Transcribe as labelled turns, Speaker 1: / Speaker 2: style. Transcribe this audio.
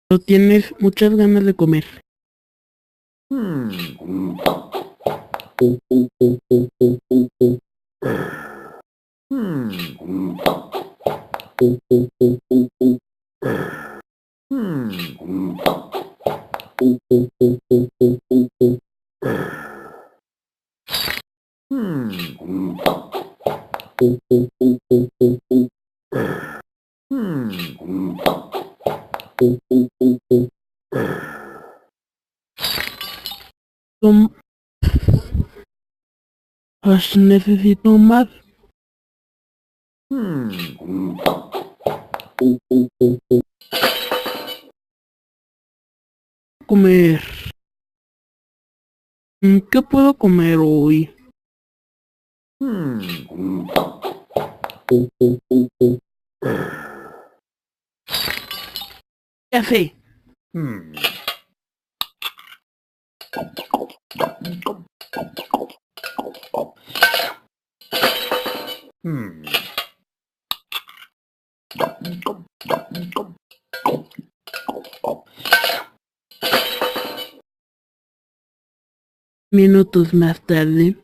Speaker 1: No tienes muchas ganas de comer. Pues necesito más. Comer. ¿Qué puedo comer hoy? Ya sé. Minutos más tarde.